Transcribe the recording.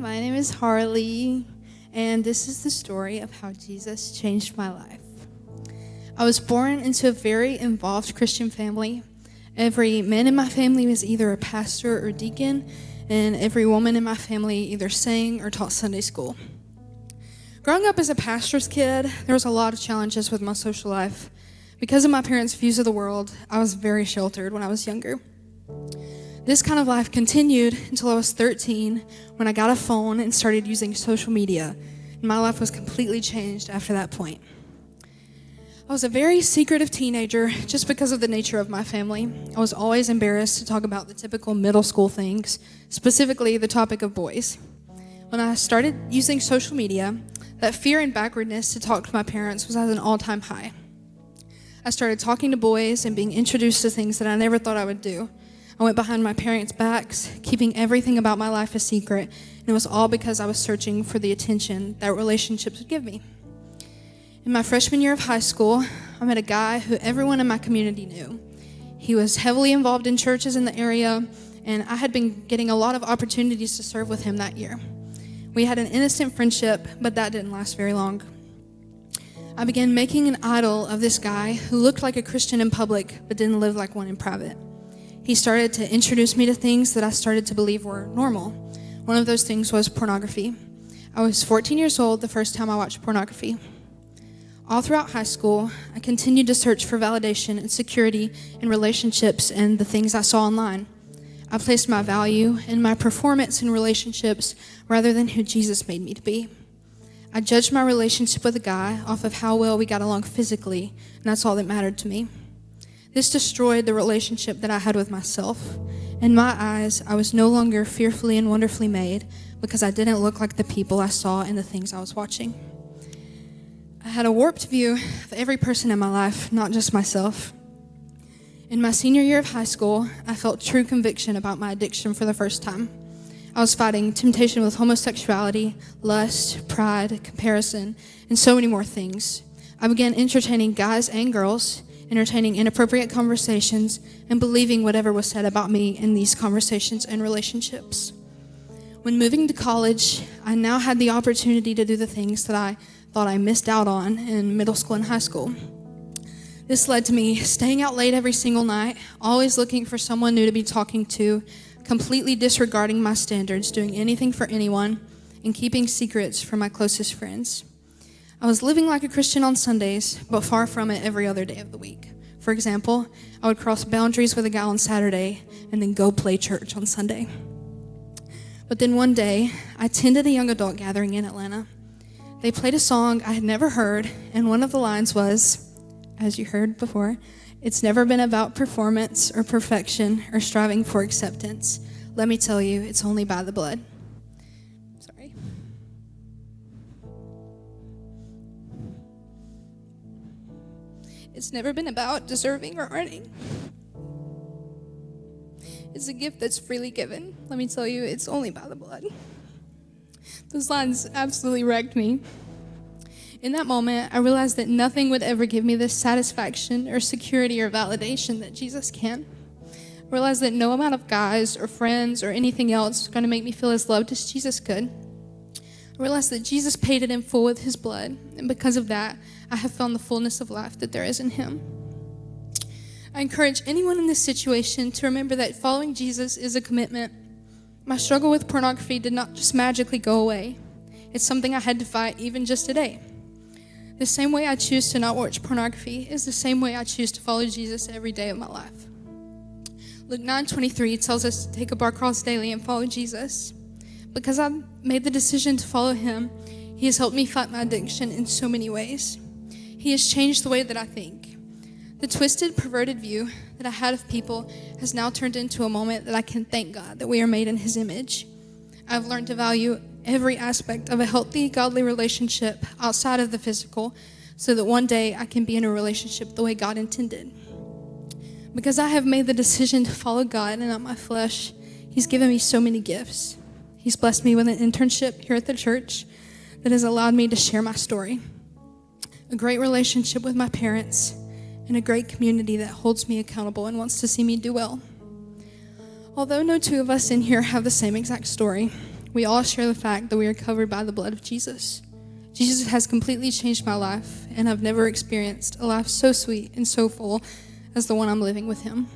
my name is Harley, and this is the story of how Jesus changed my life. I was born into a very involved Christian family. Every man in my family was either a pastor or deacon, and every woman in my family either sang or taught Sunday school. Growing up as a pastor's kid, there was a lot of challenges with my social life. Because of my parents' views of the world, I was very sheltered when I was younger. This kind of life continued until I was 13 when I got a phone and started using social media. And my life was completely changed after that point. I was a very secretive teenager just because of the nature of my family. I was always embarrassed to talk about the typical middle school things, specifically the topic of boys. When I started using social media, that fear and backwardness to talk to my parents was at an all-time high. I started talking to boys and being introduced to things that I never thought I would do. I went behind my parents' backs, keeping everything about my life a secret, and it was all because I was searching for the attention that relationships would give me. In my freshman year of high school, I met a guy who everyone in my community knew. He was heavily involved in churches in the area, and I had been getting a lot of opportunities to serve with him that year. We had an innocent friendship, but that didn't last very long. I began making an idol of this guy who looked like a Christian in public, but didn't live like one in private. He started to introduce me to things that I started to believe were normal. One of those things was pornography. I was 14 years old the first time I watched pornography. All throughout high school, I continued to search for validation and security in relationships and the things I saw online. I placed my value in my performance in relationships rather than who Jesus made me to be. I judged my relationship with a guy off of how well we got along physically, and that's all that mattered to me. This destroyed the relationship that I had with myself. In my eyes, I was no longer fearfully and wonderfully made because I didn't look like the people I saw in the things I was watching. I had a warped view of every person in my life, not just myself. In my senior year of high school, I felt true conviction about my addiction for the first time. I was fighting temptation with homosexuality, lust, pride, comparison, and so many more things. I began entertaining guys and girls, entertaining inappropriate conversations, and believing whatever was said about me in these conversations and relationships. When moving to college, I now had the opportunity to do the things that I thought I missed out on in middle school and high school. This led to me staying out late every single night, always looking for someone new to be talking to, completely disregarding my standards, doing anything for anyone, and keeping secrets from my closest friends. I was living like a Christian on Sundays, but far from it every other day of the week. For example, I would cross boundaries with a guy on Saturday and then go play church on Sunday. But then one day, I attended a young adult gathering in Atlanta. They played a song I had never heard, and one of the lines was, as you heard before, "It's never been about performance or perfection or striving for acceptance. Let me tell you, it's only by the blood." Sorry. It's never been about deserving or earning. It's a gift that's freely given. Let me tell you, it's only by the blood. Those lines absolutely wrecked me. In that moment, I realized that nothing would ever give me this satisfaction or security or validation that Jesus can. I realized that no amount of guys or friends or anything else is going to make me feel as loved as Jesus could. I realized that Jesus paid it in full with his blood, and because of that, I have found the fullness of life that there is in him. I encourage anyone in this situation to remember that following Jesus is a commitment. My struggle with pornography did not just magically go away. It's something I had to fight even just today. The same way I choose to not watch pornography is the same way I choose to follow Jesus every day of my life. Luke 9:23 tells us to take up our cross daily and follow Jesus. Because I made the decision to follow him, he has helped me fight my addiction in so many ways. He has changed the way that I think. The twisted, perverted view that I had of people has now turned into a moment that I can thank God that we are made in his image. I've learned to value every aspect of a healthy, godly relationship outside of the physical so that one day I can be in a relationship the way God intended. Because I have made the decision to follow God and not my flesh, he's given me so many gifts. He's blessed me with an internship here at the church that has allowed me to share my story, a great relationship with my parents, and a great community that holds me accountable and wants to see me do well. Although no two of us in here have the same exact story, We all share the fact that we are covered by the blood of Jesus. Jesus has completely changed my life, and I've never experienced a life so sweet and so full as the one I'm living with him.